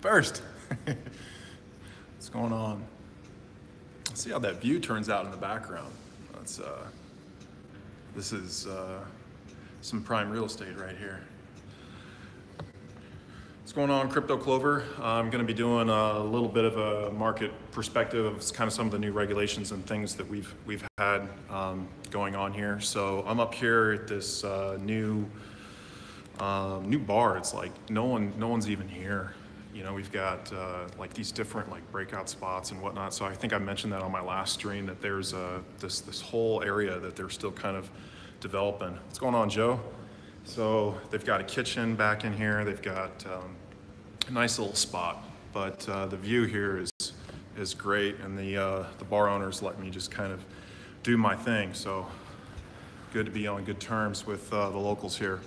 First, what's going on? Let's see how that view turns out in the background. This is some prime real estate right here. What's going on, CryptoClover? I'm going to be doing a little bit of a market perspective of kind of some of the new regulations and things that we've had going on here. So I'm up here at this new bar. It's like no one's even here. You know, we've got like these different like breakout spots and whatnot. So I think I mentioned that on my last stream that there's this whole area that they're still kind of developing. What's going on, Joe? So they've got a kitchen back in here. They've got a nice little spot, but the view here is great, and the bar owners let me just kind of do my thing. So good to be on good terms with the locals here.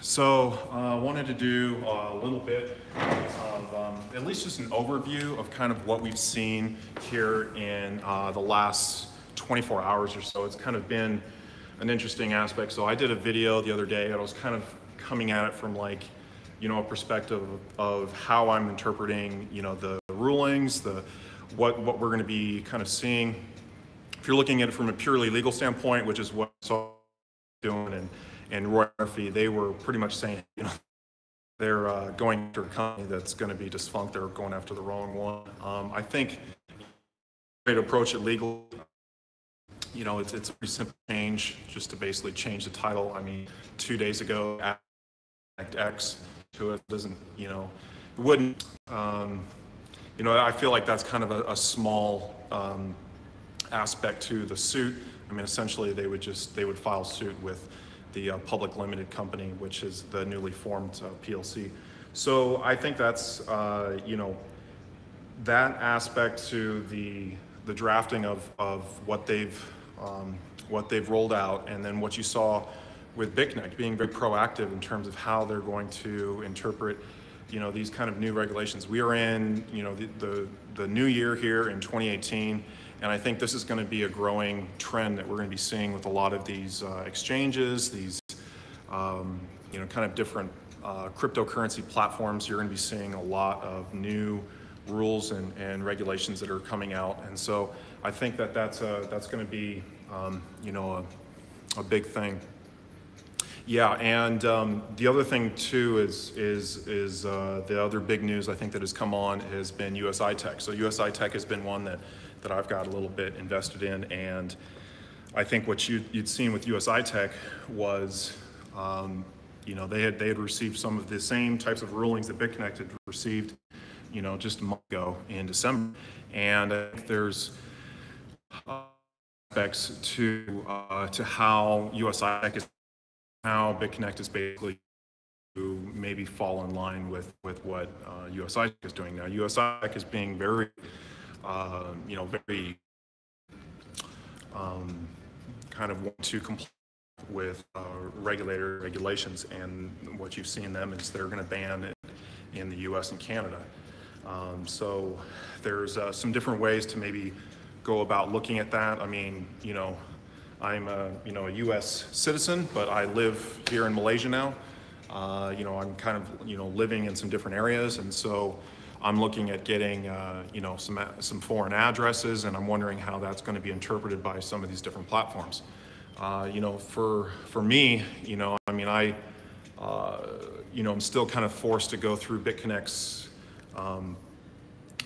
So I wanted to do a little bit of at least just an overview of kind of what we've seen here in the last 24 hours or so. It's kind of been an interesting aspect. So I did a video the other day, and I was kind of coming at it from like, you know, a perspective of how I'm interpreting, you know, the rulings, what we're going to be kind of seeing. If you're looking at it from a purely legal standpoint, which is what I saw doing, and Roy Murphy, they were pretty much saying, you know, they're going after a company that's going to be defunct. They're going after the wrong one. I think the way to approach it legal, you know, it's a pretty simple change, just to basically change the title. I mean, 2 days ago, Bitconnect X to it doesn't, you know, it wouldn't, you know, I feel like that's kind of a small aspect to the suit. I mean, essentially, they would file suit with the public limited company, which is the newly formed PLC. So I think that's, you know, that aspect to the drafting of what they've rolled out, and then what you saw with Bitconnect being very proactive in terms of how they're going to interpret, you know, these kind of new regulations. We are in, you know, the new year here in 2018. And I think this is going to be a growing trend that we're going to be seeing with a lot of these exchanges, these you know, kind of different cryptocurrency platforms. You're going to be seeing a lot of new rules and regulations that are coming out. And so I think that that's going to be you know, a big thing. Yeah, and the other thing too is the other big news I think that has come on has been USI-Tech. So USI-Tech has been one that I've got a little bit invested in, and I think what you'd seen with USI-Tech was, you know, they had received some of the same types of rulings that Bitconnect had received, you know, just a month ago in December, and I think there's aspects to how USI-Tech is, how Bitconnect is basically to kind of fall in line with what USI-Tech is doing now. USI-Tech is being very you know, very kind of want to comply with regulations, and what you've seen them is they're going to ban it in the US and Canada. So there's some different ways to maybe go about looking at that. I mean, you know, I'm a US citizen, but I live here in Malaysia now. You know, I'm kind of, you know, living in some different areas, and so I'm looking at getting, you know, some foreign addresses, and I'm wondering how that's going to be interpreted by some of these different platforms. You know, for me, you know, I mean, you know, I'm still kind of forced to go through Bitconnect's,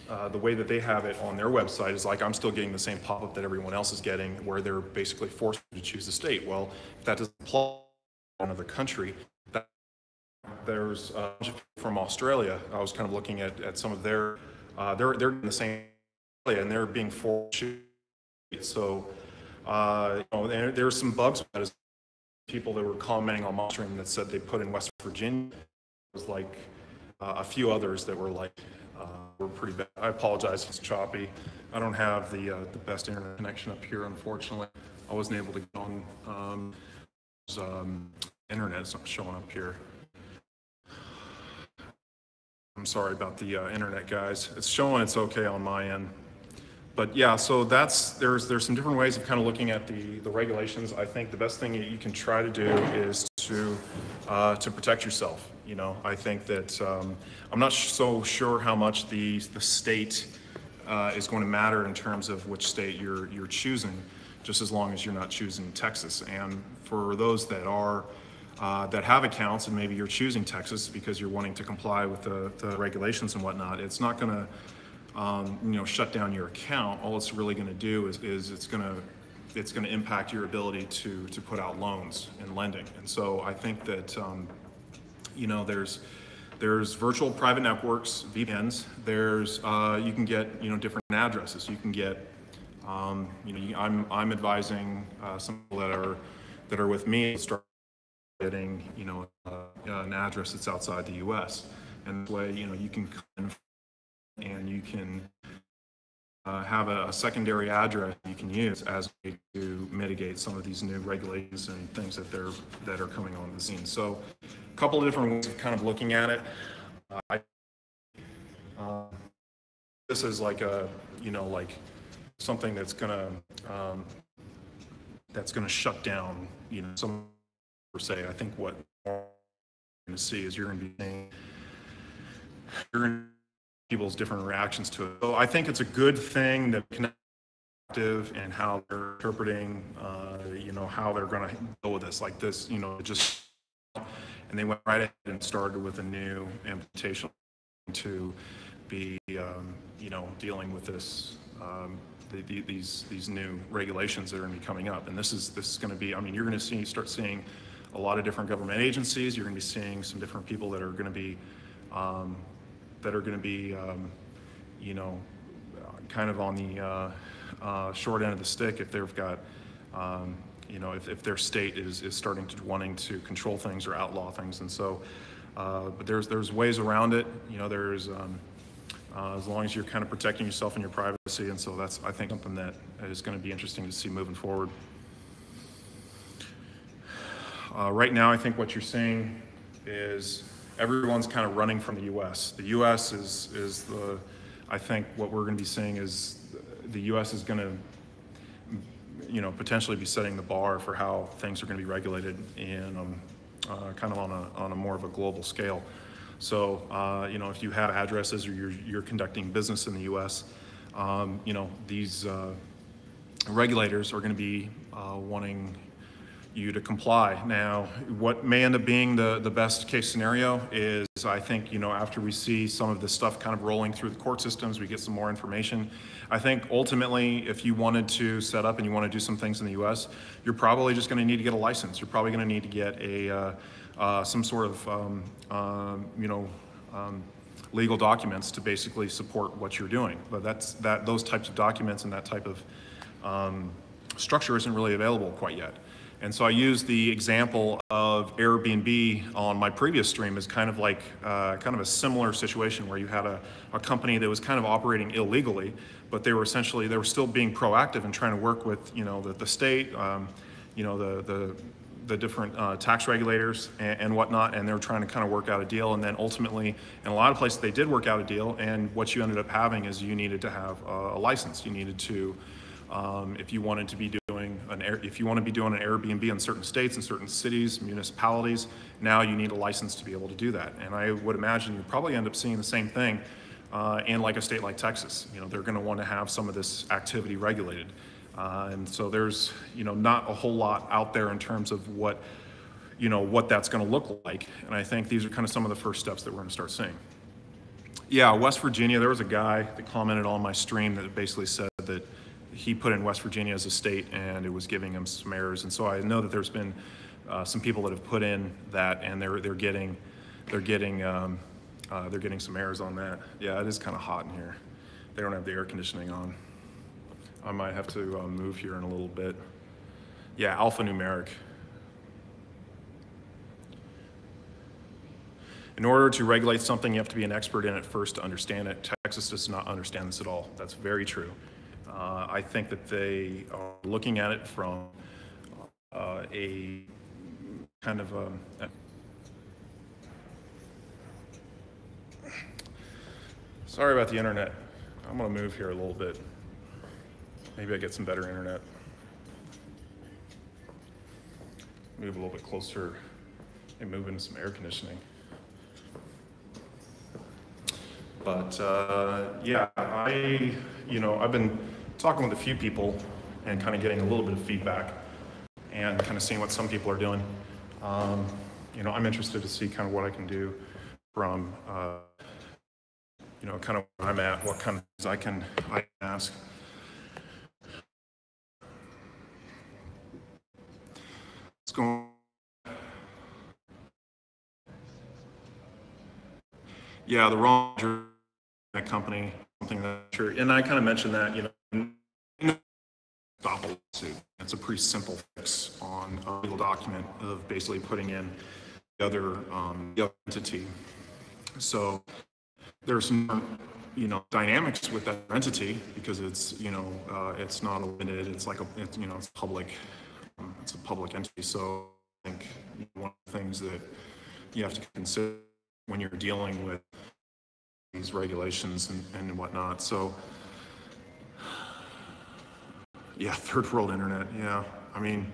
the way that they have it on their website is like I'm still getting the same pop-up that everyone else is getting, where they're basically forced to choose a state. Well, if that doesn't apply in another country, there's from Australia. I was kind of looking at some of their, they're in the same area, and they're being forced to choose. So, you know, there's some bugs with that. As people that were commenting on my stream that said they put in West Virginia. It was like a few others that were like, were pretty bad. I apologize, it's choppy. I don't have the best internet connection up here, unfortunately. I wasn't able to get on, internet's not showing up here. I'm sorry about the internet, guys. It's showing it's okay on my end. But yeah, so there's some different ways of kind of looking at the regulations. I think the best thing that you can try to do is to protect yourself. You know, I think that I'm not so sure how much the state is going to matter in terms of which state you're choosing, just as long as you're not choosing Texas. And for those that are that have accounts, and maybe you're choosing Texas because you're wanting to comply with the regulations and whatnot, it's not going to you know, shut down your account. All it's really going to do is it's going to impact your ability to put out loans and lending. And so I think that you know, there's virtual private networks, VPNs. There's you can get, you know, different addresses. You can get you know, I'm advising some people that are with me start getting, you know, an address that's outside the U.S. And this way, you know, you can come and you can have a secondary address you can use as a way to mitigate some of these new regulations and things that are coming on the scene. So a couple of different ways of kind of looking at it. This is like a, you know, like something that's gonna shut down, you know, some per se. I think what you're going to see is you're going to people's different reactions to it. So I think it's a good thing that and how they're interpreting, you know, how they're going to deal with this. Like this, you know, just, and they went right ahead and started with a new implementation to be, you know, dealing with this, these new regulations that are going to be coming up. And this is going to be, I mean, you're going to start seeing a lot of different government agencies. You're going to be seeing some different people that are going to be, you know, kind of on the short end of the stick if they've got, you know, if their state is starting to wanting to control things or outlaw things. And so, but there's ways around it. You know, there's as long as you're kind of protecting yourself and your privacy. And so that's, I think, something that is going to be interesting to see moving forward. Right now, I think what you're seeing is everyone's kind of running from the U.S. The U.S. is the, I think what we're going to be seeing is the U.S. is going to, you know, potentially be setting the bar for how things are going to be regulated in kind of on a more of a global scale. So, you know, if you have addresses or you're conducting business in the U.S., you know, these regulators are going to be wanting you to comply. Now, what may end up being the best case scenario is, I think, you know, after we see some of this stuff kind of rolling through the court systems, we get some more information. I think ultimately, if you wanted to set up and you want to do some things in the U.S., you're probably just going to need to get a license. You're probably going to need to get a some sort of you know, legal documents to basically support what you're doing. But those types of documents and that type of structure isn't really available quite yet. And so I used the example of Airbnb on my previous stream as kind of like kind of a similar situation where you had a company that was kind of operating illegally, but they were still being proactive and trying to work with, you know, the state, you know, the different tax regulators and whatnot, and they were trying to kind of work out a deal. And then ultimately, in a lot of places, they did work out a deal. And what you ended up having is you needed to have a license. You needed to, if you wanted to be doing an Airbnb in certain states and certain cities, municipalities, now you need a license to be able to do that. And I would imagine you probably end up seeing the same thing in like a state like Texas. You know, they're going to want to have some of this activity regulated. And so there's, you know, not a whole lot out there in terms of what, you know, what that's going to look like. And I think these are kind of some of the first steps that we're going to start seeing. Yeah, West Virginia, there was a guy that commented on my stream that basically said that he put in West Virginia as a state and it was giving him some errors. And so I know that there's been some people that have put in that, and they're getting some errors on that. Yeah, it is kind of hot in here. They don't have the air conditioning on. I might have to move here in a little bit. Yeah, alphanumeric. In order to regulate something, you have to be an expert in it first to understand it. Texas does not understand this at all. That's very true. I think that they are looking at it from a kind of sorry about the internet. I'm gonna move here a little bit. Maybe I get some better internet. Move a little bit closer and move into some air conditioning. But yeah, I've been talking with a few people and kind of getting a little bit of feedback and kind of seeing what some people are doing. I'm interested to see kind of what I can do from, kind of where I'm at, what kind of things I can ask. What's going on? Yeah, the wrong company, something that sure, and I kind of mentioned that, stop a lawsuit. It's a pretty simple fix on a legal document of basically putting in the other entity. So there's some, dynamics with that entity because it's, it's not a limited, it's like it's public, it's a public entity. So I think one of the things that you have to consider when you're dealing with these regulations and whatnot. So yeah, third world internet. Yeah, I mean,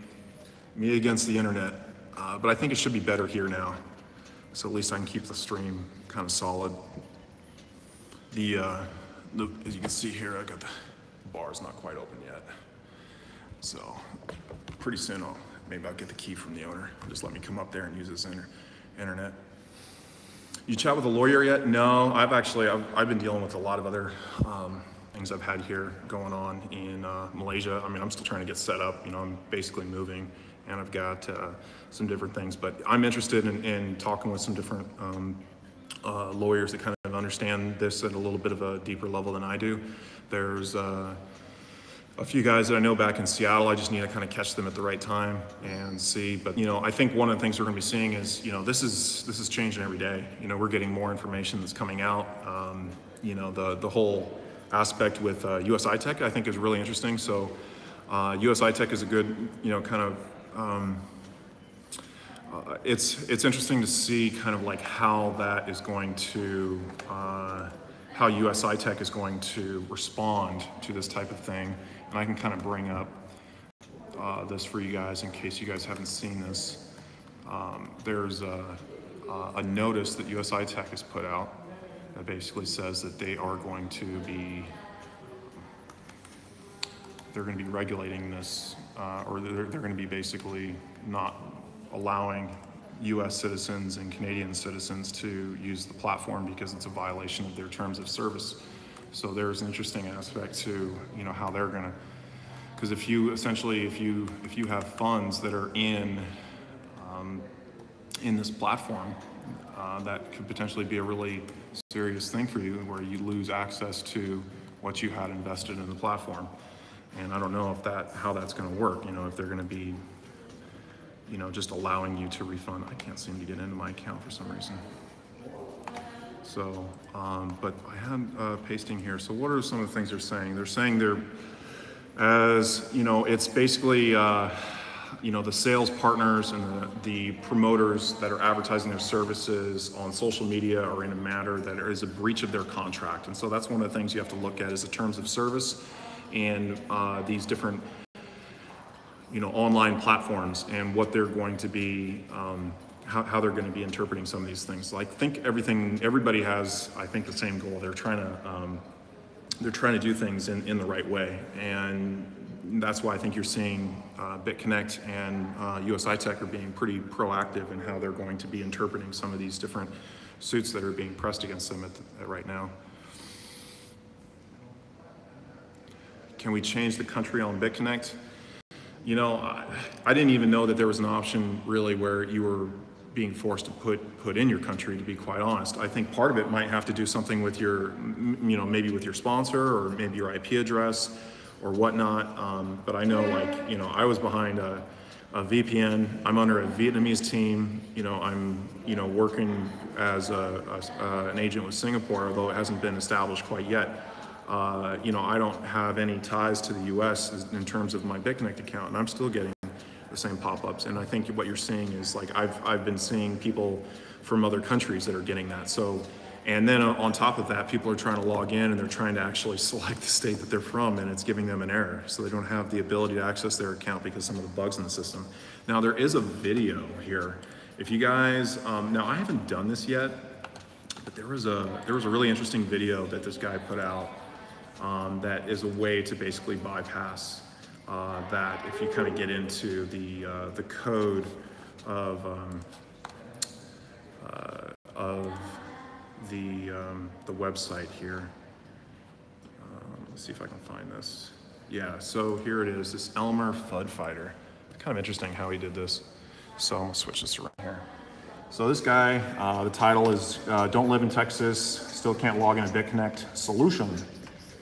me against the internet, but I think it should be better here now. So at least I can keep the stream kind of solid. As you can see here, I got the bar's not quite open yet. So pretty soon maybe I'll get the key from the owner. Just let me come up there and use this internet. You chat with a lawyer yet? No, I've been dealing with a lot of other things I've had here going on in Malaysia. I mean, I'm still trying to get set up. I'm basically moving, and I've got some different things. But I'm interested in talking with some different lawyers that kind of understand this at a little bit of a deeper level than I do. There's a few guys that I know back in Seattle. I just need to kind of catch them at the right time and see. But I think one of the things we're going to be seeing is this is changing every day. We're getting more information that's coming out. The whole aspect with USI-Tech I think is really interesting. So USI-Tech is a good kind of it's interesting to see kind of like how that is going to how USI-Tech is going to respond to this type of thing. And I can kind of bring up this for you guys in case you guys haven't seen this. There's a notice that USI-Tech has put out that basically says that they are going to be regulating this, or they're going to be basically not allowing U.S. citizens and Canadian citizens to use the platform because it's a violation of their terms of service. So there's an interesting aspect to how they're going to, because if you have funds that are in this platform, that could potentially be a really serious thing for you, where you lose access to what you had invested in the platform. And I don't know how that's going to work. If they're going to be just allowing you to refund. I can't seem to get into my account for some reason. So, but I am pasting here. So what are some of the things they're saying? They're saying it's basically, the sales partners and the promoters that are advertising their services on social media are in a matter that is a breach of their contract. And so that's one of the things you have to look at is the terms of service and these different online platforms and what they're going to be, how they're going to be interpreting some of these things. Like, everybody has, I think, the same goal. They're trying to do things in the right way, and that's why I think you're seeing Bitconnect and USI-Tech are being pretty proactive in how they're going to be interpreting some of these different suits that are being pressed against them right now. Can we change the country on Bitconnect? I didn't even know that there was an option really where you were being forced to put in your country, to be quite honest. I think part of it might have to do something with your, maybe with your sponsor or maybe your IP address or whatnot. But I know, I was behind a VPN. I'm under a Vietnamese team. I'm, working as an agent with Singapore, although it hasn't been established quite yet. I don't have any ties to the U.S. in terms of my Bitconnect account, and I'm still getting the same pop-ups. And I think what you're seeing is I've been seeing people from other countries that are getting that. So, and then on top of that, people are trying to log in and they're trying to actually select the state that they're from, and it's giving them an error. So they don't have the ability to access their account because some of the bugs in the system. Now there is a video here. If you guys, now I haven't done this yet, but there was a really interesting video that this guy put out that is a way to basically bypass that if you kind of get into the code of the website here. Let's see if I can find this. Yeah, so here it is, this Elmer FUD Fighter. It's kind of interesting how he did this. So I'm gonna switch this around here. So this guy, the title is Don't Live in Texas, Still Can't Log in a Bitconnect Solution.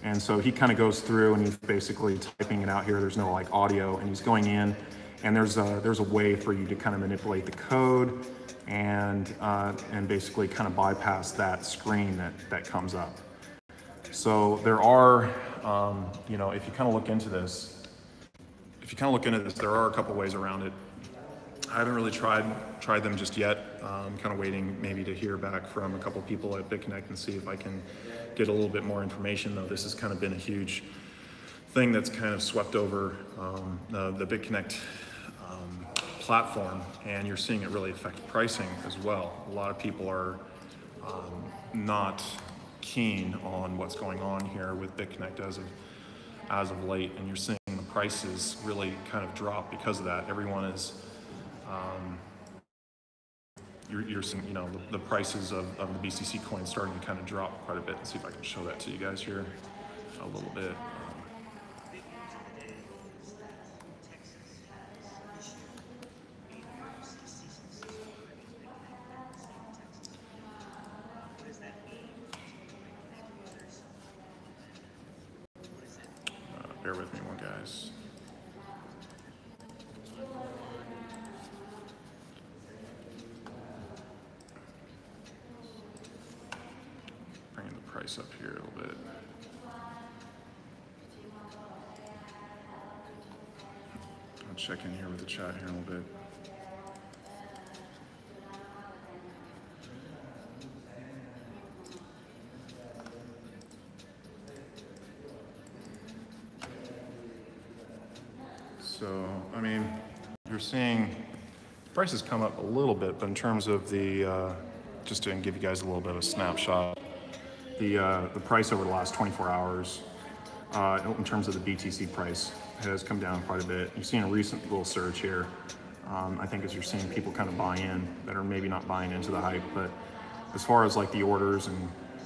And so he kind of goes through and he's basically typing it out here. There's no like audio, and he's going in, and there's a way for you to kind of manipulate the code and basically kind of bypass that screen that comes up. So there are, you know, if you kind of look into this, there are a couple ways around it. I haven't really tried them just yet. I'm kind of waiting maybe to hear back from a couple people at Bitconnect and see if I can get a little bit more information, though this has kind of been a huge thing that's kind of swept over the Bitconnect platform, and you're seeing it really affect pricing as well. A lot of people are not keen on what's going on here with Bitconnect as of late, and you're seeing the prices really kind of drop because of that. Everyone is you're seeing, you know, the prices of the BCC coins starting to kind of drop quite a bit. Let's see if I can show that to you guys here a little bit. Bear with me one, guys. Bringing the price up here a little bit. I'll check in here with the chat here a little bit. So, I mean, you're seeing prices come up a little bit, but in terms of the, just to give you guys a little bit of a snapshot, the price over the last 24 hours, in terms of the BTC price, has come down quite a bit. You've seen a recent little surge here. I think as you're seeing people kind of buy in that are maybe not buying into the hype, but as far as like the orders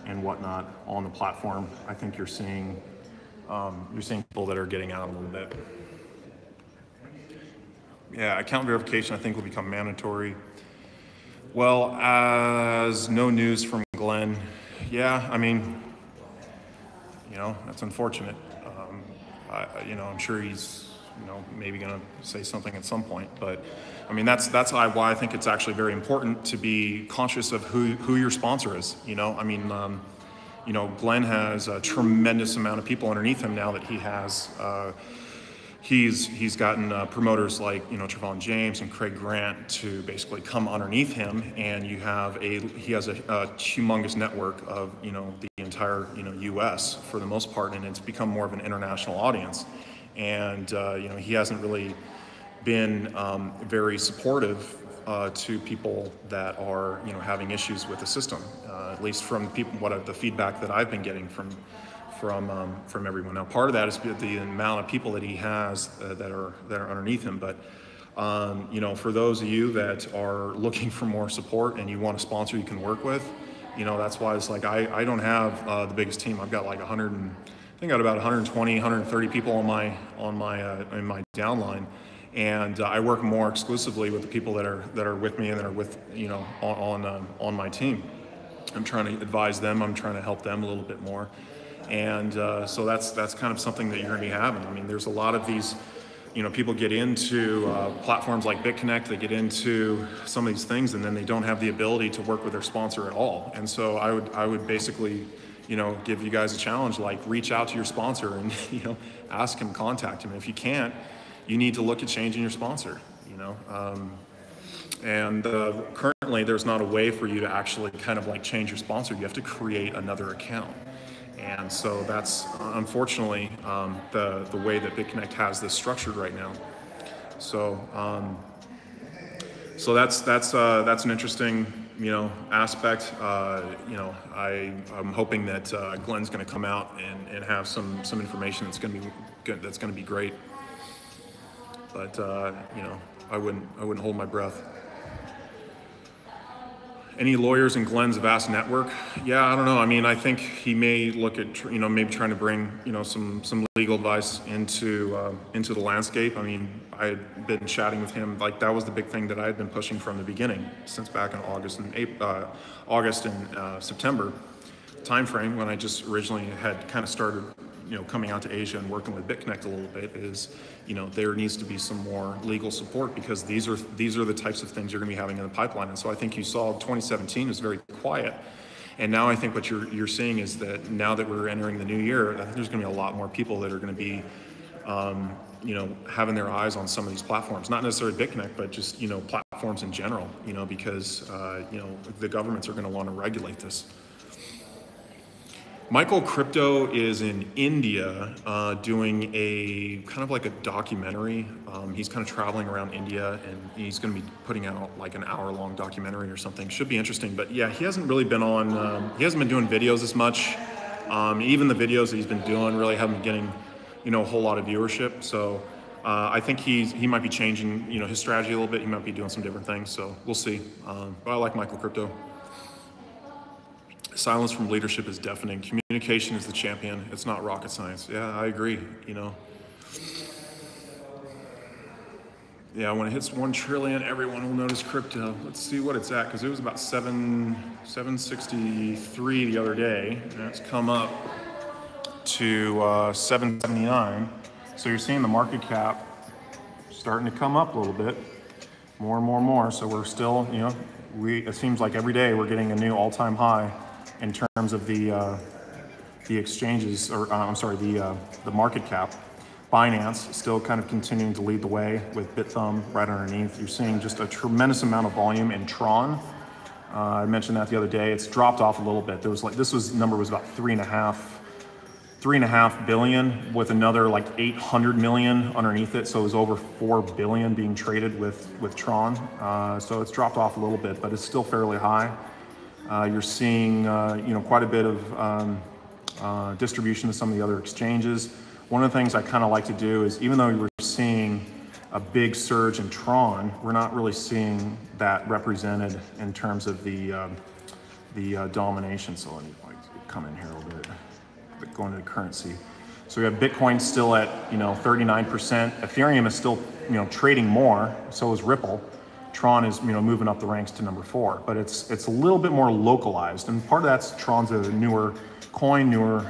and whatnot on the platform, I think you're seeing people that are getting out a little bit. Yeah, account verification I think will become mandatory. Well, as no news from Glenn, yeah, I mean, you know, that's unfortunate. You know, I'm sure he's, you know, maybe gonna say something at some point, but I mean, that's why I think it's actually very important to be conscious of who your sponsor is. You know, I mean, you know, Glenn has a tremendous amount of people underneath him now that he has. He's gotten promoters like, you know, Trevon James and Craig Grant to basically come underneath him, and he has a humongous network of, you know, the entire, you know, U.S. for the most part, and it's become more of an international audience. And you know, he hasn't really been very supportive to people that are, you know, having issues with the system, at least from people, the feedback that I've been getting from everyone. Now, part of that is the amount of people that he has that are underneath him. But you know, for those of you that are looking for more support and you want a sponsor you can work with, you know, that's why it's like I don't have the biggest team. I've got like I think I got about 120, 130 people in my downline, and I work more exclusively with the people that are with me and that are with, you know, on my team. I'm trying to advise them. I'm trying to help them a little bit more. And so that's kind of something that you're going to be having. I mean, there's a lot of these, you know, people get into platforms like Bitconnect, they get into some of these things, and then they don't have the ability to work with their sponsor at all. And so I would basically, you know, give you guys a challenge, like reach out to your sponsor and, you know, ask him, contact him. If you can't, you need to look at changing your sponsor, you know. And currently there's not a way for you to actually kind of like change your sponsor. You have to create another account. And so that's unfortunately the way that Bitconnect has this structured right now. So so that's an interesting, aspect, I'm hoping that Glenn's going to come out and have some information that's going to be good, that's going to be great. But I wouldn't hold my breath. Any lawyers in Glenn's vast network? Yeah, I don't know. I mean, I think he may look at maybe trying to bring some legal advice into the landscape. I mean, I had been chatting with him, like that was the big thing that I had been pushing from the beginning, since back in August and September timeframe, when I just originally had kind of started coming out to Asia and working with Bitconnect a little bit, is there needs to be some more legal support, because these are the types of things you're going to be having in the pipeline. And so I think you saw 2017 was very quiet, and now I think what you're seeing is that now that we're entering the new year, I think there's going to be a lot more people that are going to be having their eyes on some of these platforms, not necessarily Bitconnect, but just platforms in general, because the governments are going to want to regulate this. Michael Crypto is in India doing a kind of like a documentary. He's kind of traveling around India, and he's going to be putting out like an hour-long documentary or something. Should be interesting. But yeah, he hasn't really been on, he hasn't been doing videos as much. Even the videos that he's been doing really haven't been getting, a whole lot of viewership. So I think he might be changing, his strategy a little bit. He might be doing some different things. So we'll see. But I like Michael Crypto. Silence from leadership is deafening. Communication is the champion. It's not rocket science. Yeah, I agree, Yeah, when it hits 1 trillion, everyone will notice crypto. Let's see what it's at, because it was about 763 the other day, and it's come up to 779. So you're seeing the market cap starting to come up a little bit, more and more and more. So we're still, it seems like every day we're getting a new all-time high in terms of the exchanges, or the market cap. Binance still kind of continuing to lead the way with BitThumb right underneath. You're seeing just a tremendous amount of volume in Tron. I mentioned that the other day. It's dropped off a little bit. There was number was about 3.5 billion, with another like 800 million underneath it. So it was over 4 billion being traded with Tron. So it's dropped off a little bit, but it's still fairly high. You're seeing, quite a bit of distribution to some of the other exchanges. One of the things I kind of like to do is, even though we're seeing a big surge in Tron, we're not really seeing that represented in terms of the domination. So let me come in here a little bit, going to the currency. So we have Bitcoin still at 39%. Ethereum is still trading more. So is Ripple. Tron is moving up the ranks to number 4, but it's a little bit more localized, and part of that's Tron's a newer coin, newer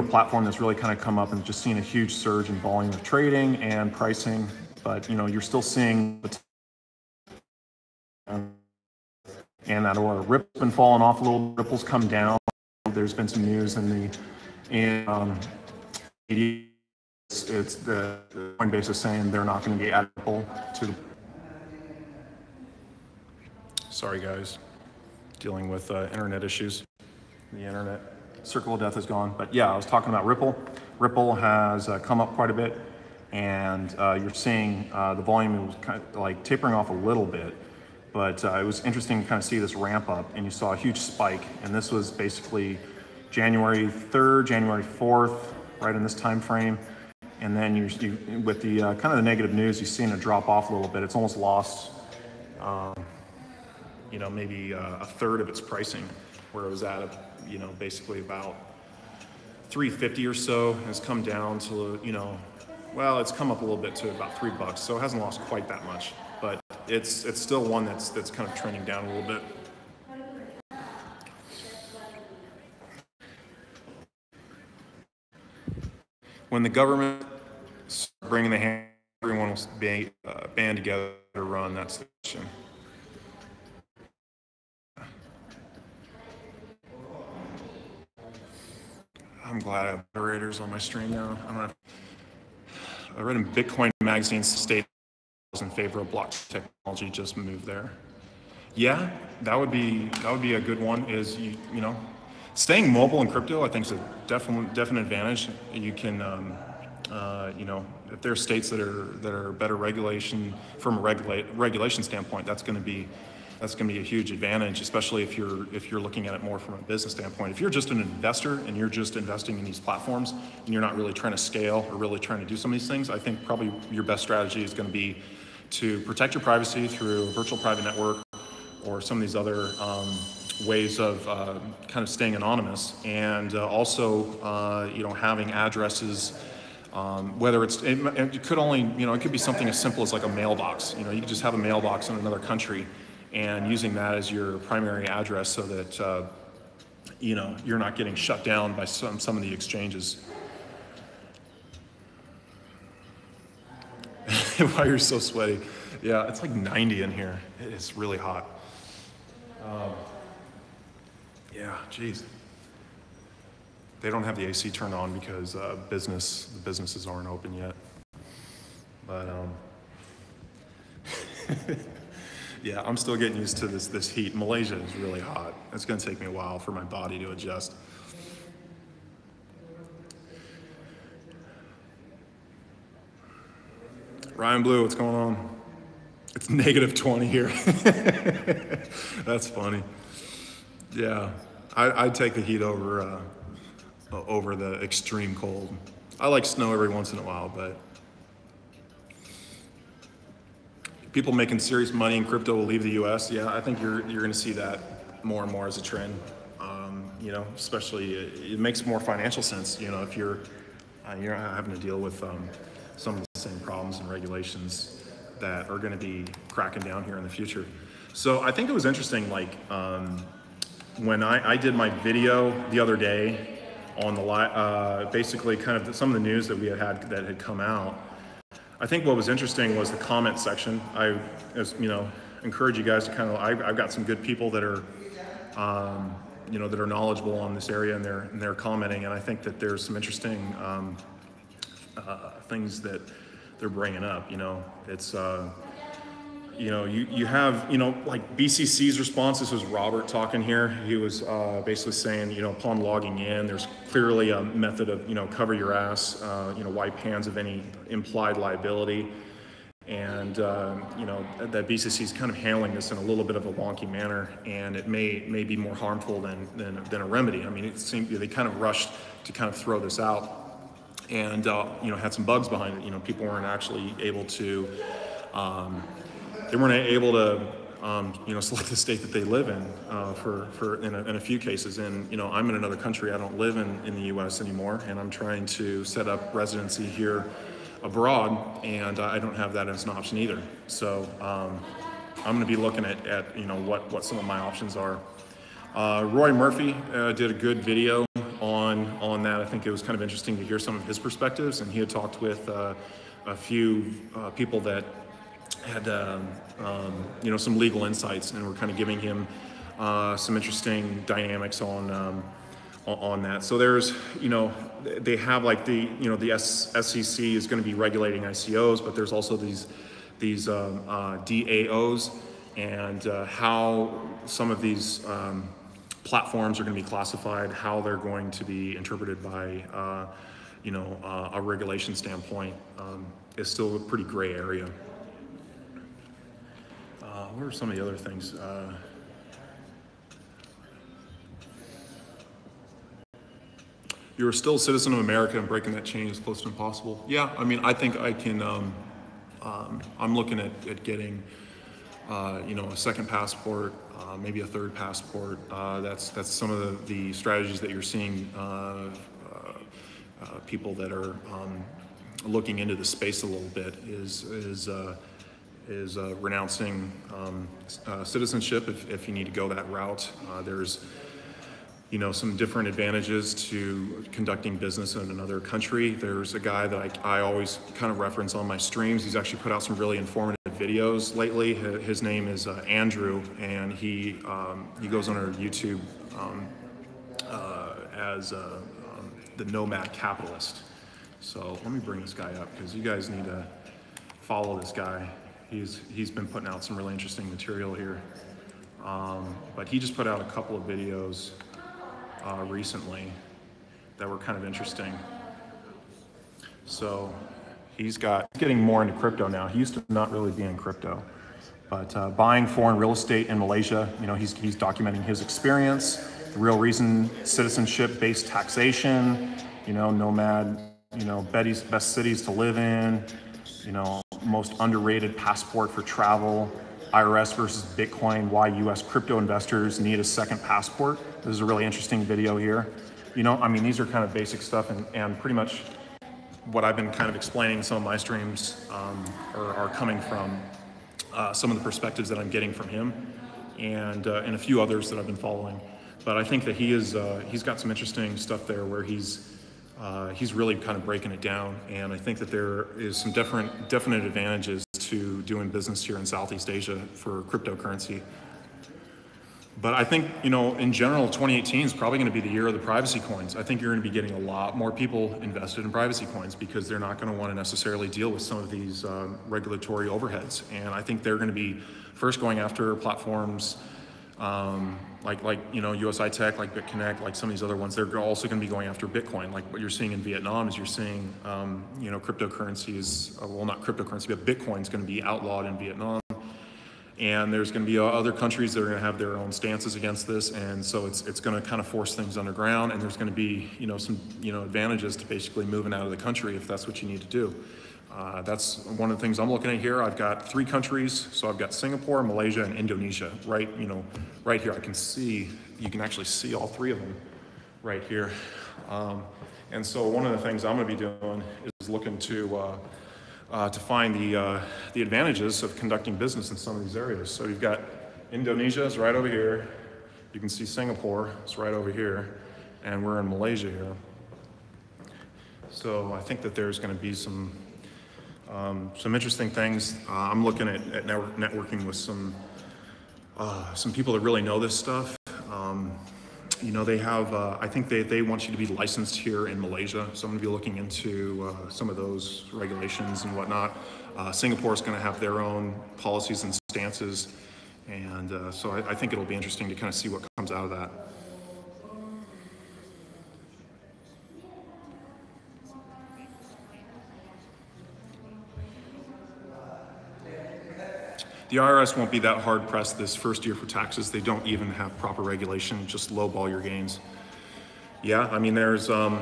platform that's really kind of come up and just seen a huge surge in volume of trading and pricing. But you're still seeing and that order. Ripple's been falling off a little. Ripple's come down. There's been some news in it's the Coinbase is saying they're not going to be adding Ripple to. Sorry guys, dealing with internet issues. The internet circle of death is gone. But yeah, I was talking about Ripple. Ripple has come up quite a bit, and you're seeing the volume was kind of like tapering off a little bit. But it was interesting to kind of see this ramp up, and you saw a huge spike. And this was basically January 3rd, January 4th, right in this time frame. And then you with the kind of the negative news, you've seen it drop off a little bit. It's almost lost, maybe a third of its pricing, where it was at, basically about 350 or so. And it's come down to, well, it's come up a little bit to about $3. So it hasn't lost quite that much, but it's still one that's kind of trending down a little bit. When the government starts bringing the hand, everyone will band together to run that station. I'm glad I have moderators on my stream now. I read in Bitcoin magazine state in favor of blockchain technology. Just moved there. Yeah, that would be a good one. Is staying mobile in crypto, I think, is a definite advantage. You can, if there are states that are better regulation from a regulation standpoint, that's going to be that's going to be a huge advantage, especially if you're looking at it more from a business standpoint. If you're just an investor and you're just investing in these platforms and you're not really trying to scale or really trying to do some of these things, I think probably your best strategy is going to be to protect your privacy through a virtual private network or some of these other ways of kind of staying anonymous, and also having addresses. Whether it could only, it could be something as simple as like a mailbox. You could just have a mailbox in another country and using that as your primary address so that, you're not getting shut down by some of the exchanges. Why you're so sweaty. Yeah, it's like 90 in here. It's really hot. Yeah, geez. They don't have the AC turned on because the businesses aren't open yet. But yeah, I'm still getting used to this heat. Malaysia is really hot. It's going to take me a while for my body to adjust. Ryan Blue, what's going on? It's -20 here. That's funny. Yeah, I'd take the heat over the extreme cold. I like snow every once in a while, but people making serious money in crypto will leave the U.S. Yeah, I think you're going to see that more and more as a trend. Especially it makes more financial sense. If you're not having to deal with some of the same problems and regulations that are going to be cracking down here in the future. So I think it was interesting, like when I did my video the other day on the basically kind of some of the news that we had that had come out. I think what was interesting was the comment section. I encourage you guys to kind of, I've got some good people that are, that are knowledgeable on this area, and they're commenting, and I think that there's some interesting things that they're bringing up. It's you have like BCC's response. This was Robert talking here. He was basically saying, upon logging in, there's clearly a method of cover your ass, wipe hands of any implied liability, and that BCC is kind of handling this in a little bit of a wonky manner, and it may be more harmful than a remedy. I mean, it seemed they kind of rushed to kind of throw this out, and had some bugs behind it. People weren't actually able to. They weren't able to, select the state that they live in in a few cases. And I'm in another country. I don't live in the U.S. anymore, and I'm trying to set up residency here abroad, and I don't have that as an option either. So I'm going to be looking at what some of my options are. Roy Murphy did a good video on that. I think it was kind of interesting to hear some of his perspectives, and he had talked with a few people that had some legal insights, and we're kind of giving him some interesting dynamics on that. So there's they have like the SEC is going to be regulating ICOs, but there's also these DAOs, and how some of these platforms are going to be classified, how they're going to be interpreted by a regulation standpoint is still a pretty gray area. What are some of the other things? You're still a citizen of America, and breaking that chain is close to impossible. Yeah, I mean, I think I can. I'm looking at getting, a second passport, maybe a third passport. That's some of the strategies that you're seeing. People that are looking into the space a little bit is renouncing citizenship if you need to go that route. There's some different advantages to conducting business in another country. There's a guy that I always kind of reference on my streams. He's actually put out some really informative videos lately. His name is Andrew, and he goes on our YouTube as the Nomad Capitalist. So let me bring this guy up, because you guys need to follow this guy. He's been putting out some really interesting material here. But he just put out a couple of videos recently that were kind of interesting. So he's getting more into crypto now. He used to not really be in crypto. But buying foreign real estate in Malaysia, he's documenting his experience, the real reason, citizenship-based taxation, Nomad, best cities to live in, most underrated passport for travel, IRS versus Bitcoin, why US crypto investors need a second passport. This is a really interesting video here. These are kind of basic stuff, and pretty much what I've been kind of explaining in some of my streams are coming from some of the perspectives that I'm getting from him and a few others that I've been following. But I think that he's got some interesting stuff there where he's really kind of breaking it down. And I think that there is some definite advantages to doing business here in Southeast Asia for cryptocurrency. But I think, in general, 2018 is probably going to be the year of the privacy coins. I think you're going to be getting a lot more people invested in privacy coins because they're not going to want to necessarily deal with some of these regulatory overheads. And I think they're going to be first going after platforms like USI-Tech, like Bitconnect, like some of these other ones. They're also going to be going after Bitcoin. Like what you're seeing in Vietnam is you're seeing, cryptocurrencies, well, not cryptocurrency, but Bitcoin's going to be outlawed in Vietnam. And there's going to be other countries that are going to have their own stances against this, and so it's going to kind of force things underground. And there's going to be some advantages to basically moving out of the country if that's what you need to do. That's one of the things I'm looking at here. I've got 3 countries, so I've got Singapore, Malaysia, and Indonesia. Right here, you can actually see all 3 of them right here. And so one of the things I'm going to be doing is looking to find the advantages of conducting business in some of these areas. So you've got Indonesia is right over here. You can see Singapore is right over here, and we're in Malaysia here. So I think that there's going to be some interesting things. I'm looking at networking with some people that really know this stuff. They have, I think they want you to be licensed here in Malaysia. So I'm going to be looking into some of those regulations and whatnot. Singapore is going to have their own policies and stances. And so I think it'll be interesting to kind of see what comes out of that. The IRS won't be that hard pressed this first year for taxes. They don't even have proper regulation, just lowball your gains. Yeah, there's, I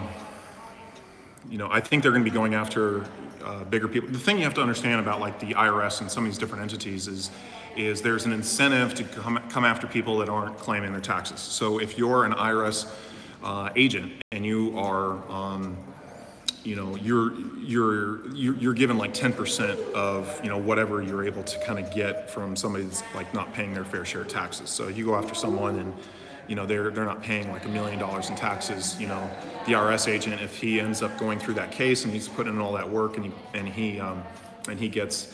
think they're going to be going after bigger people. The thing you have to understand about like the IRS and some of these different entities is there's an incentive to come after people that aren't claiming their taxes. So if you're an IRS agent and you are, you're given like 10% of whatever you're able to kind of get from somebody that's like not paying their fair share of taxes. So you go after someone and they're not paying like $1 million in taxes. The IRS agent, if he ends up going through that case and he's putting in all that work and he gets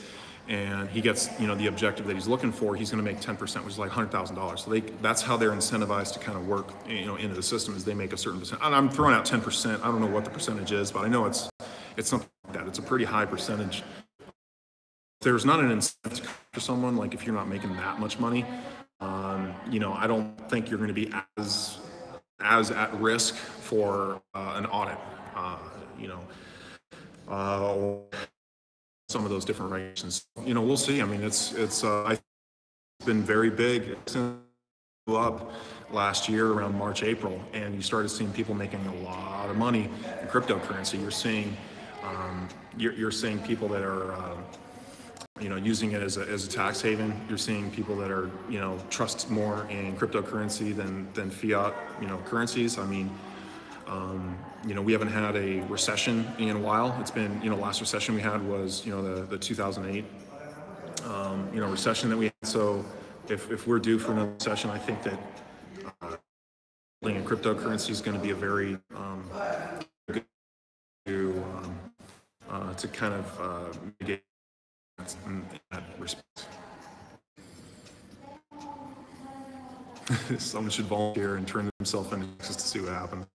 the objective that he's looking for, he's going to make 10%, which is like $100,000. So that's how they're incentivized to kind of work into the system, is they make a certain percent. And I'm throwing out 10%. I don't know what the percentage is, but I know it's something like that. It's a pretty high percentage. There's not an incentive for someone, like if you're not making that much money, I don't think you're going to be as at risk for an audit, or some of those different regulations. We'll see. It's been very big. It's up last year around March, April, and you started seeing people making a lot of money in cryptocurrency. You're seeing people that are using it as a tax haven. You're seeing people that are trust more in cryptocurrency than fiat currencies. We haven't had a recession in a while. It's been, last recession we had was, the 2008, recession that we had. So if we're due for another recession, I think that in cryptocurrency is going to be a very good to kind of mitigate in that respect. Someone should volunteer and turn themselves into just to see what happens.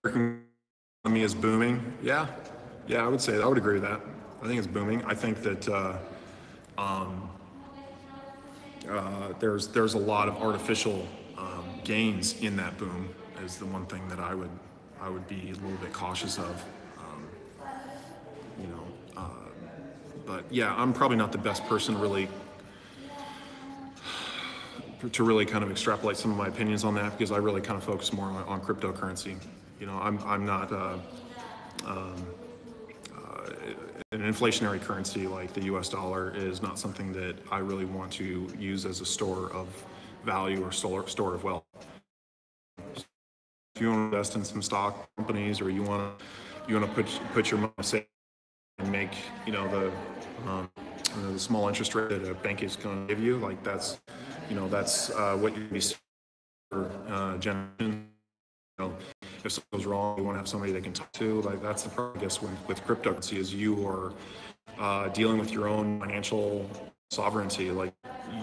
Economy is booming. Yeah, I would say I would agree with that. I think it's booming. I think that there's a lot of artificial gains in that boom. Is the one thing that I would be a little bit cautious of. But yeah, I'm probably not the best person to really kind of extrapolate some of my opinions on that, because I really kind of focus more on cryptocurrency. You know, I'm not an inflationary currency like the US dollar is not something that I really want to use as a store of value or store of wealth. If you want to invest in some stock companies, or you want to put your money aside and make, you know, the small interest rate that a bank is going to give you, like that's what you'd be for generation. You know, if something goes wrong, you want to have somebody they can talk to. Like that's the problem, I guess, with cryptocurrency, is you are dealing with your own financial sovereignty. Like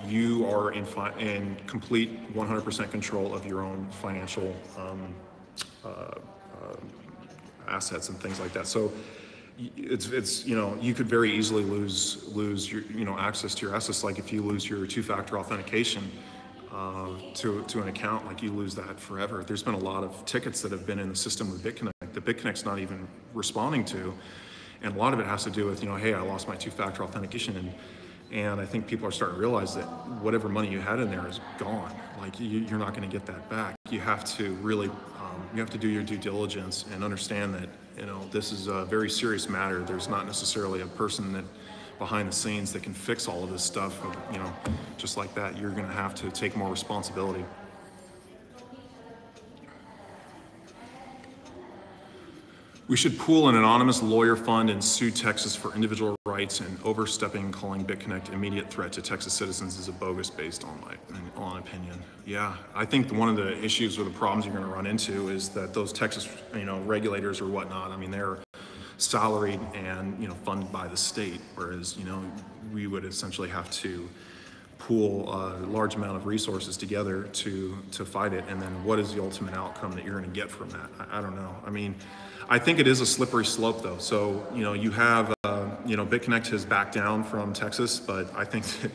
you are in complete 100% control of your own financial assets and things like that. So it's you know, you could very easily lose your, you know, access to your assets. Like if you lose your two-factor authentication to an account, like you lose that forever. There's been a lot of tickets that have been in the system with Bitconnect that Bitconnect's not even responding to, and a lot of it has to do with, you know, hey, I lost my two-factor authentication, and I think people are starting to realize that whatever money you had in there is gone. Like you're not going to get that back. You have to really you have to do your due diligence and understand that, you know, this is a very serious matter. There's not necessarily a person that behind the scenes that can fix all of this stuff. You know, just like that, you're going to have to take more responsibility. We should pool an anonymous lawyer fund and sue Texas for individual rights, and overstepping calling Bitconnect immediate threat to Texas citizens is a bogus based on my opinion. Yeah, I think one of the issues or the problems you're going to run into is that those Texas, you know, regulators or whatnot, I mean, they're salaried and, you know, funded by the state, whereas, you know, we would essentially have to pool a large amount of resources together to fight it. And then what is the ultimate outcome that you're going to get from that? I don't know. I mean, I think it is a slippery slope though. So, you know, you have, you know, Bitconnect has backed down from Texas, but I think that,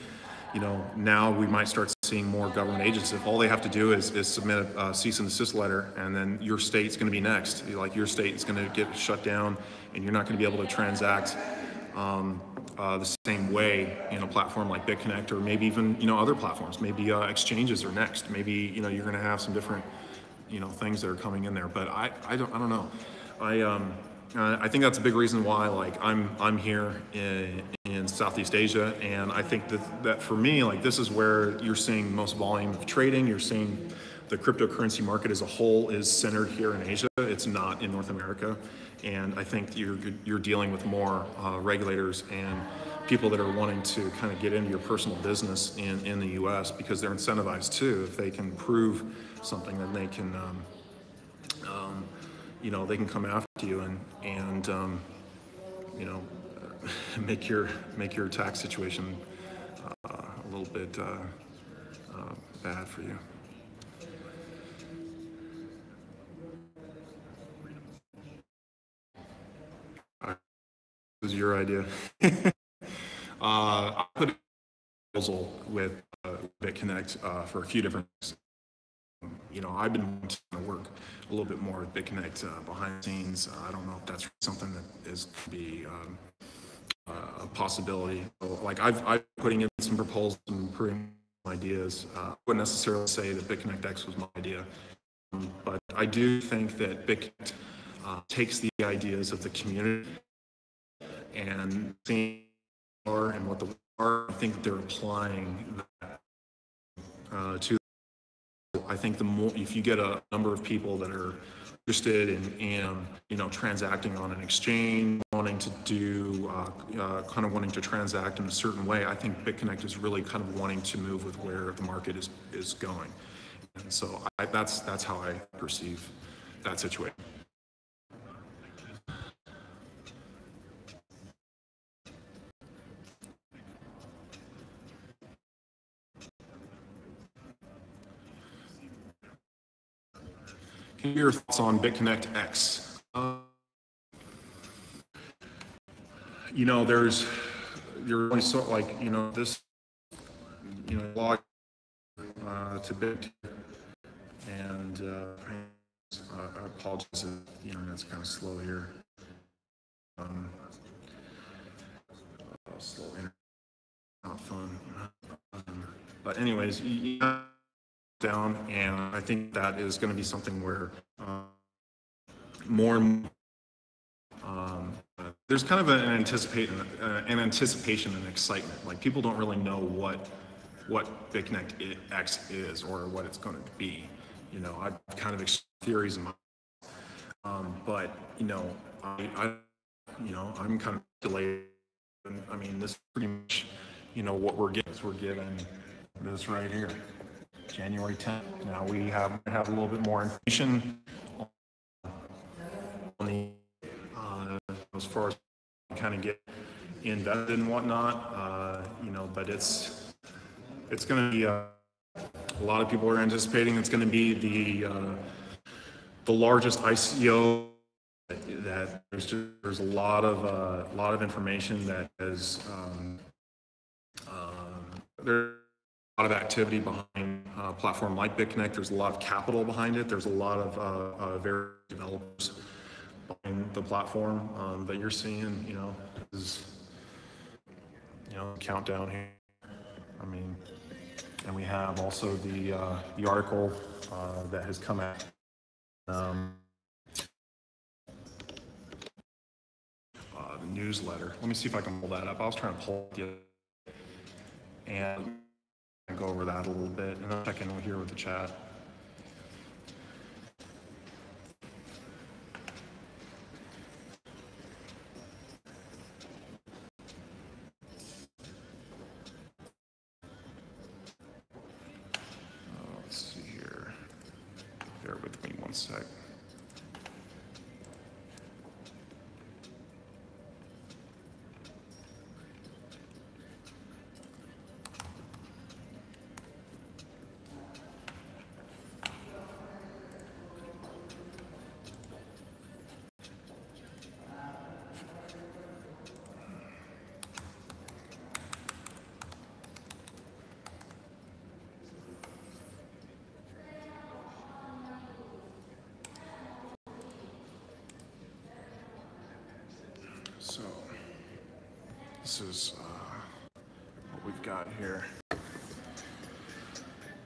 you know, now we might start seeing more government agents. If all they have to do is submit a cease and desist letter, and then your state's going to be next. Like your state is going to get shut down, and you're not going to be able to transact the same way in a platform like Bitconnect, or maybe even, you know, other platforms. Maybe exchanges are next. Maybe, you know, you're going to have some different, you know, things that are coming in there. But I don't know. I think that's a big reason why, like, I'm here in Southeast Asia, and I think that for me, like, this is where you're seeing most volume of trading. You're seeing the cryptocurrency market as a whole is centered here in Asia. It's not in North America, and I think you're dealing with more regulators and people that are wanting to kind of get into your personal business in the U.S. because they're incentivized too. If they can prove something, then they can. You know, they can come after you and you know, make your tax situation a little bit bad for you. This is your idea. I put a proposal with Bitconnect for a few different things. You know, I've been wanting to work a little bit more with Bitconnect behind the scenes. I don't know if that's something that is to be a possibility. So, like, I've putting in some proposals and putting ideas. I wouldn't necessarily say that Bitconnect X was my idea, but I do think that Bitconnect takes the ideas of the community and seeing and what the are. I think they're applying that to. I think the more, if you get a number of people that are interested in you know, transacting on an exchange, wanting to do kind of wanting to transact in a certain way, I think Bitconnect is really kind of wanting to move with where the market is going, and so that's how I perceive that situation. Can you hear your thoughts on Bitconnect X? You know, you're really sort of like, you know, this, you know, log to Bit, and I apologize if the internet's kind of slow here. But anyways, you down, and I think that is going to be something where more and more, there's kind of an anticipation and excitement. Like, people don't really know what Bitconnect X is or what it's going to be. You know, I've kind of theories in my, but you know, I'm kind of delayed. I mean, this is pretty much, you know, what we're getting. We're getting this right here, January 10th. Now we have a little bit more information on the as far as kind of get invested and whatnot, you know, but it's going to be a lot of people are anticipating it's going to be the largest ICO. That there's a lot of information that is there's a lot of activity behind a platform like Bitconnect. There's a lot of capital behind it. There's a lot of very developers behind the platform that you're seeing. You know, is, you know, countdown here. I mean, and we have also the article that has come out. The newsletter. Let me see if I can pull that up. I was trying to pull it and go over that a little bit, and I'll check in here with the chat. Let's see here. Bear with me one sec. So this is what we've got here.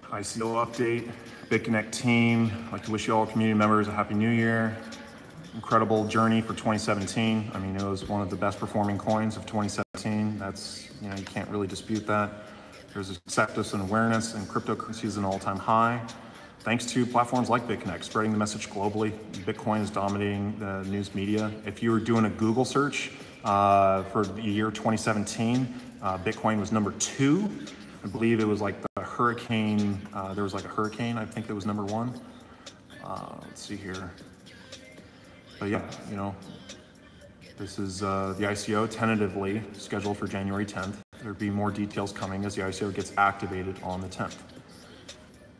ICO update, Bitconnect team. I'd like to wish you all community members a happy new year. Incredible journey for 2017. I mean, it was one of the best performing coins of 2017. That's, you know, you can't really dispute that. There's acceptance and awareness, and cryptocurrency is an all-time high. Thanks to platforms like Bitconnect, spreading the message globally. Bitcoin is dominating the news media. If you were doing a Google search for the year 2017, Bitcoin was number 2. I believe it was like the hurricane, there was like a hurricane, I think that was number 1. Let's see here. But yeah, you know, this is the ICO tentatively scheduled for January 10th. There'll be more details coming as the ICO gets activated on the 10th.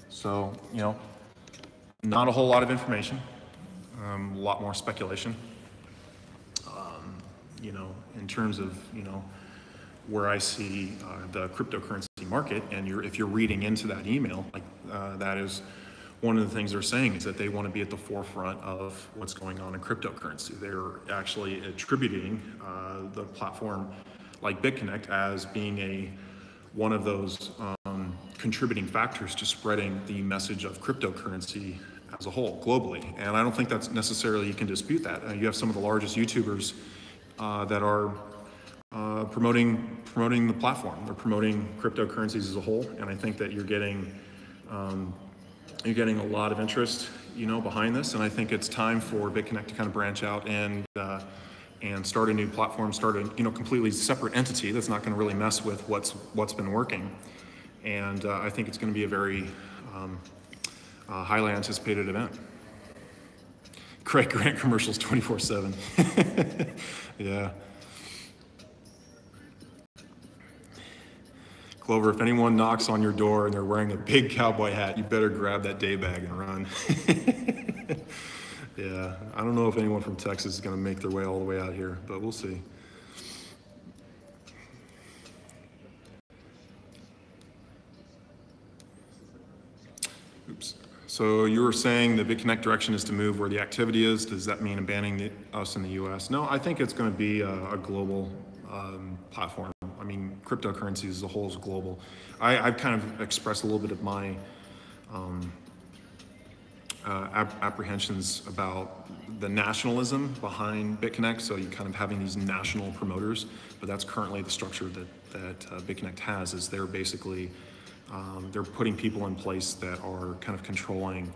So, you know, not a whole lot of information, a lot more speculation. You know, in terms of, you know, where I see the cryptocurrency market, and if you're reading into that email, like that is one of the things they're saying, is that they want to be at the forefront of what's going on in cryptocurrency. They're actually attributing the platform like Bitconnect as being one of those contributing factors to spreading the message of cryptocurrency as a whole globally. And I don't think that's necessarily, you can dispute that. You have some of the largest YouTubers that are promoting the platform. They're promoting cryptocurrencies as a whole, and I think that you're getting a lot of interest, you know, behind this. And I think it's time for Bitconnect to kind of branch out and start a new platform, start a, you know, completely separate entity that's not going to really mess with what's been working. And I think it's going to be a very highly anticipated event. Craig Grant commercials 24/7. Yeah. Clover, if anyone knocks on your door and they're wearing a big cowboy hat, you better grab that day bag and run. Yeah, I don't know if anyone from Texas is going to make their way all the way out here, but we'll see. Oops. So you were saying the Bitconnect direction is to move where the activity is. Does that mean abandoning us in the US? No, I think it's going to be a global platform. I mean, cryptocurrencies as a whole is global. I've kind of expressed a little bit of my apprehensions about the nationalism behind Bitconnect, so you kind of having these national promoters, but that's currently the structure that Bitconnect has, is they're basically, they're putting people in place that are kind of controlling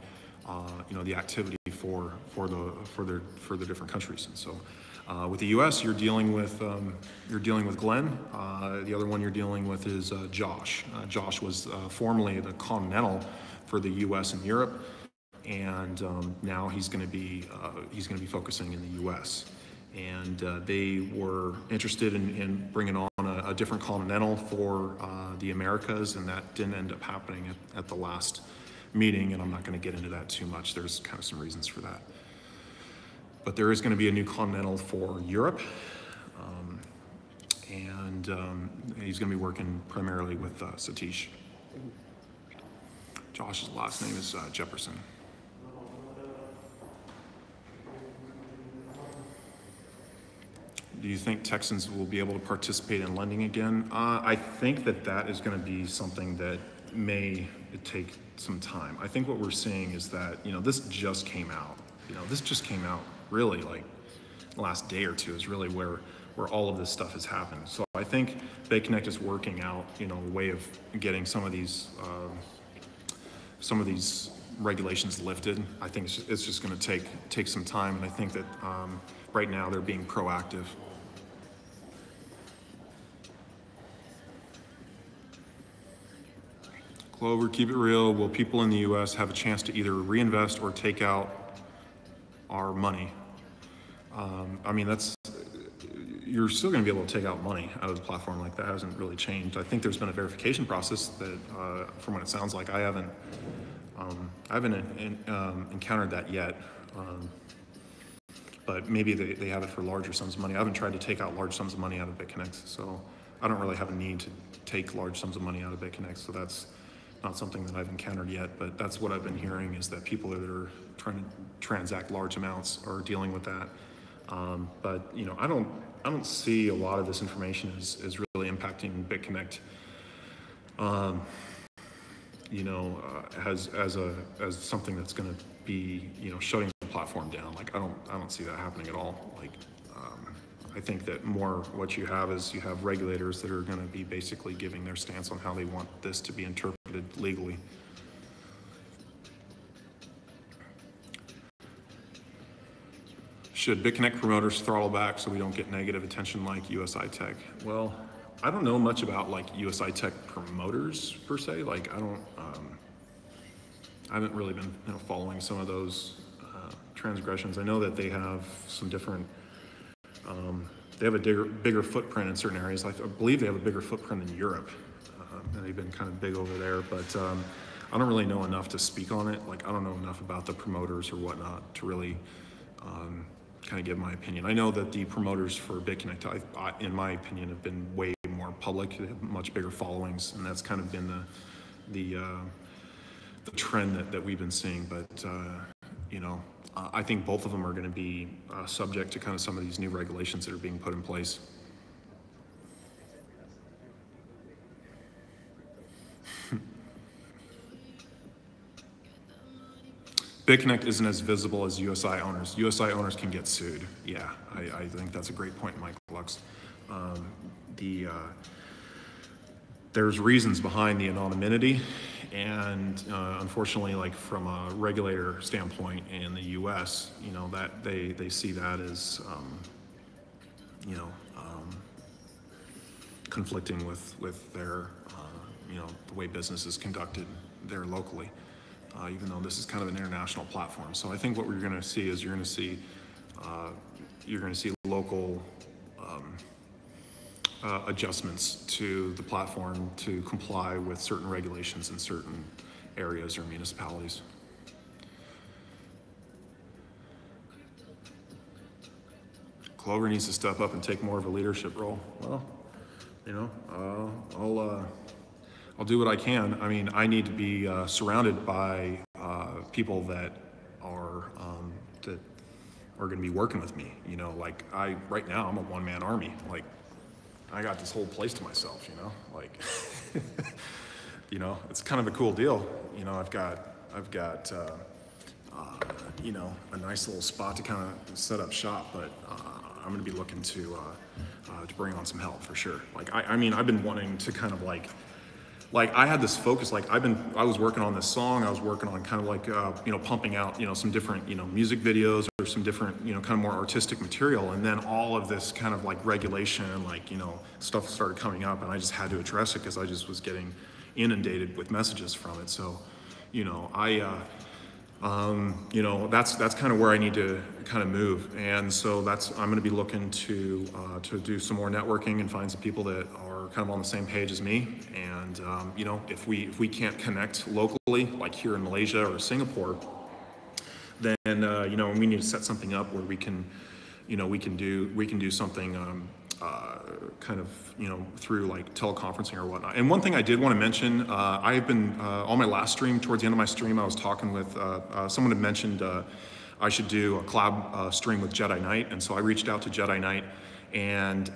the activity for the different countries. And so with the US, you're dealing with Glenn. The other one you're dealing with is Josh. Josh was formerly the Continental for the US and Europe, and now he's going to be focusing in the US. And they were interested in bringing on a different Continental for the Americas, and that didn't end up happening at the last meeting, and I'm not going to get into that too much. There's kind of some reasons for that. But there is going to be a new Continental for Europe, and he's going to be working primarily with Satish. Josh's last name is Jefferson. Do you think Texans will be able to participate in lending again? I think that is going to be something that may take some time. I think what we're seeing is that, this just came out. This just came out really like the last day or two is really where all of this stuff has happened. So I think Bitconnect is working out, a way of getting some of these regulations lifted. I think it's just going to take some time, and I think that right now they're being proactive. Clover, keep it real. Will people in the US have a chance to either reinvest or take out our money? I mean, you're still going to be able to take out money out of the platform. Like, that hasn't really changed. I think there's been a verification process that, from what it sounds like, I haven't encountered that yet. But maybe they have it for larger sums of money. I haven't tried to take out large sums of money out of Bitconnect, so I don't really have a need to take large sums of money out of Bitconnect. So that's not something that I've encountered yet, but that's what I've been hearing, is that people that are trying to transact large amounts are dealing with that. But I don't see a lot of this information is really impacting Bitconnect. As something that's going to be shutting the platform down. Like, I don't see that happening at all. Like, I think that more what you have is you have regulators that are going to be basically giving their stance on how they want this to be interpreted legally. Should Bitconnect promoters throttle back so we don't get negative attention like USI-Tech? Well, I don't know much about like USI-Tech promoters per se. Like, I haven't really been following some of those transgressions. I know that they have some different. They have a bigger footprint in certain areas. I believe they have a bigger footprint in Europe, and they've been kind of big over there. But I don't really know enough to speak on it. Like, I don't know enough about the promoters or whatnot to really kind of give my opinion. I know that the promoters for Bitconnect, in my opinion, have been way more public. They have much bigger followings, and that's kind of been the trend that we've been seeing. But I think both of them are going to be subject to kind of some of these new regulations that are being put in place. Bitconnect isn't as visible as USI owners. USI owners can get sued. Yeah, I think that's a great point, Mike Lux. There's reasons behind the anonymity, and unfortunately, like from a regulator standpoint in the U.S., that they see that as conflicting with their the way business is conducted there locally. Even though this is kind of an international platform. So I think what we're going to see is you're going to see local adjustments to the platform to comply with certain regulations in certain areas or municipalities. Clover needs to step up and take more of a leadership role. Well, I'll do what I can. I mean, I need to be surrounded by people that are going to be working with me. Like right now, I'm a one-man army. Like, I got this whole place to myself, you know, like, you know, it's kind of a cool deal. You know, I've got you know, a nice little spot to kind of set up shop, but I'm going to be looking to bring on some help for sure. Like, I mean, I've been wanting to kind of like I had this focus, like I was working on this song, I was working on kind of like, you know, pumping out, you know, some different, you know, music videos or some different, you know, kind of more artistic material. And then all of this kind of like regulation and like, you know, stuff started coming up, and I just had to address it because I just was getting inundated with messages from it. So, you know, you know, that's kind of where I need to kind of move. And so I'm going to be looking to do some more networking and find some people that are kind of on the same page as me. And, you know, if we can't connect locally, like here in Malaysia or Singapore, then, you know, we need to set something up where we can, you know, we can do something, kind of, you know, through like teleconferencing or whatnot. And one thing I did want to mention, I've been, on my last stream, towards the end of my stream, I was talking with, someone had mentioned I should do a collab stream with Jedi Knight. And so I reached out to Jedi Knight, and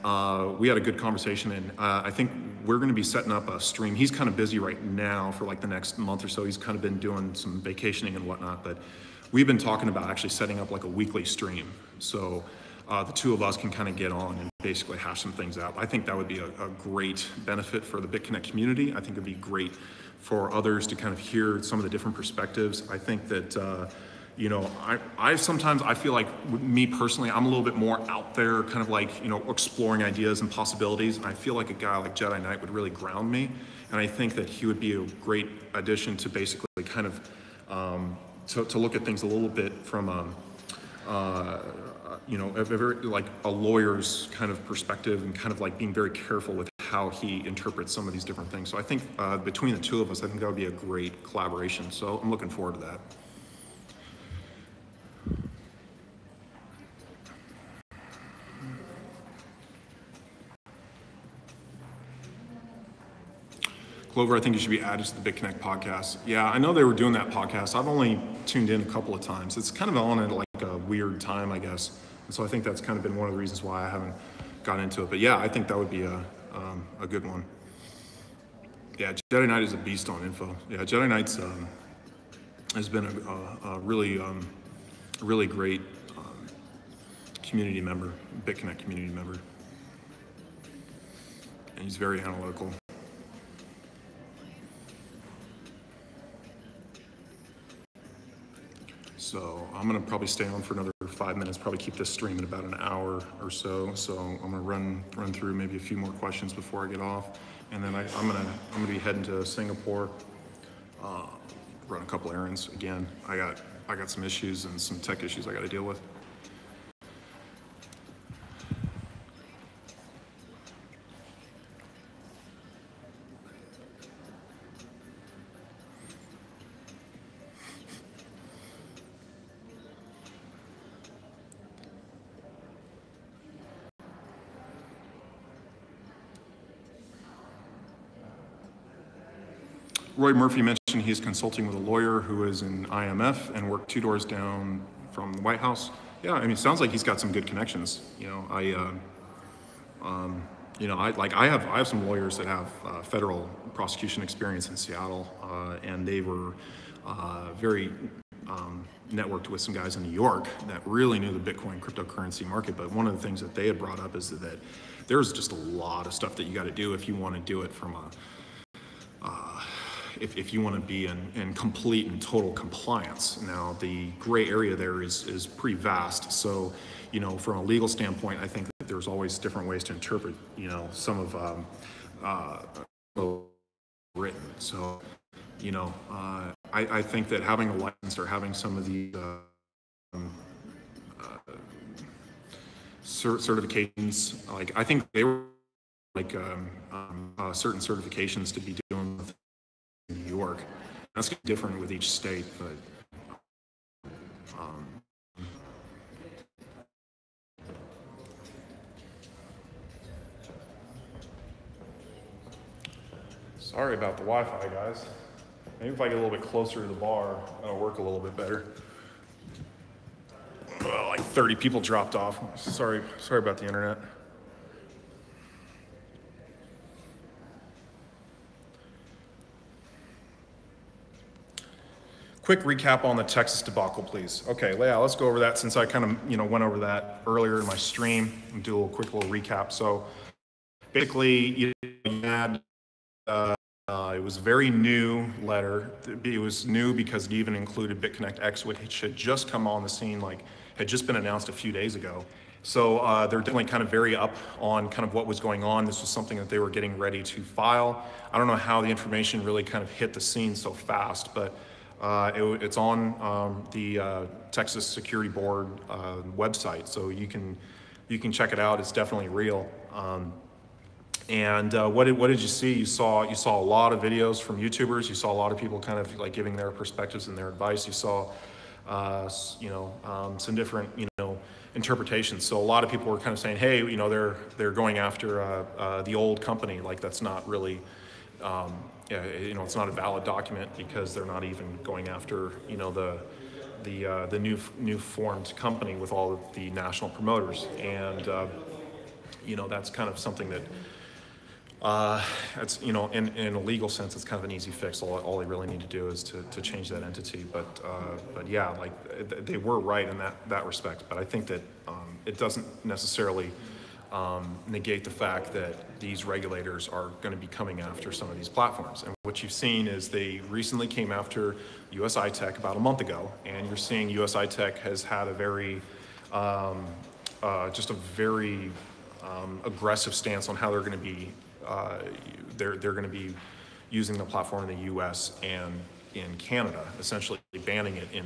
we had a good conversation. And I think we're going to be setting up a stream. He's kind of busy right now for like the next month or so. He's kind of been doing some vacationing and whatnot, but we've been talking about actually setting up like a weekly stream. So the two of us can kind of get on and basically hash some things out. I think that would be a great benefit for the Bitconnect community. I think it'd be great for others to kind of hear some of the different perspectives. I think that, you know, I sometimes feel like, me personally, I'm a little bit more out there, kind of like, you know, exploring ideas and possibilities. And I feel like a guy like Jedi Knight would really ground me. And I think that he would be a great addition to basically kind of, to look at things a little bit from, you know, a very, like a lawyer's kind of perspective, and kind of like being very careful with how he interprets some of these different things. So I think between the two of us, I think that would be a great collaboration. So I'm looking forward to that. Clover, I think you should be added to the Bitconnect podcast. Yeah, I know they were doing that podcast. I've only tuned in a couple of times. It's kind of on at like a weird time, I guess. And so I think that's kind of been one of the reasons why I haven't gotten into it. But yeah, I think that would be a good one. Yeah, Jedi Knight is a beast on info. Yeah, Jedi Knight's has been a really great community member, Bitconnect community member. And he's very analytical. So I'm gonna probably stay on for another 5 minutes, probably keep this stream in about an hour or so. So I'm gonna run through maybe a few more questions before I get off. And then I'm gonna be heading to Singapore, run a couple errands. Again, I got some issues and some tech issues I gotta deal with. Roy Murphy mentioned he's consulting with a lawyer who is in IMF and worked 2 doors down from the White House. Yeah, I mean, it sounds like he's got some good connections. You know, you know, I have some lawyers that have federal prosecution experience in Seattle, and they were very networked with some guys in New York that really knew the Bitcoin cryptocurrency market. But one of the things that they had brought up is that there's just a lot of stuff that you got to do if you want to do it from a if you want to be in complete and total compliance. Now, the gray area there is pretty vast. So, you know, from a legal standpoint, I think that there's always different ways to interpret, you know, some of written. So, you know, I think that having a license or having some of the certifications, like I think they were like certain certifications to be doing with in New York. That's different with each state, but sorry about the Wi-Fi, guys. Maybe if I get a little bit closer to the bar, that'll work a little bit better. Well, like 30 people dropped off. Sorry about the internet. quick recap on the Texas debacle, please. Okay, yeah, let's go over that since I kind of went over that earlier in my stream and do a quick little recap. So basically, you had it was a very new letter. It was new because it even included Bitconnect X, which had just come on the scene, like had just been announced a few days ago. So they're definitely kind of very up on kind of what was going on. This was something that they were getting ready to file. I don't know how the information really kind of hit the scene so fast, but it's on the Texas Security Board website, so you can check it out. It's definitely real. And what did you see? You saw a lot of videos from YouTubers. You saw a lot of people kind of like giving their perspectives and their advice. You saw some different interpretations. So a lot of people were kind of saying, hey, they're going after the old company. Like that's not really it's not a valid document because they're not even going after the new formed company with all of the national promoters. And that's kind of something that it's in a legal sense, it's kind of an easy fix. All they really need to do is to change that entity. But yeah, like they were right in that respect. But I think that it doesn't necessarily negate the fact that these regulators are going to be coming after some of these platforms. And what you've seen is they recently came after USI-Tech about a month ago, and you're seeing USI-Tech has had a very aggressive stance on how they're going to be they're going to be using the platform in the U.S. and in Canada, essentially banning it in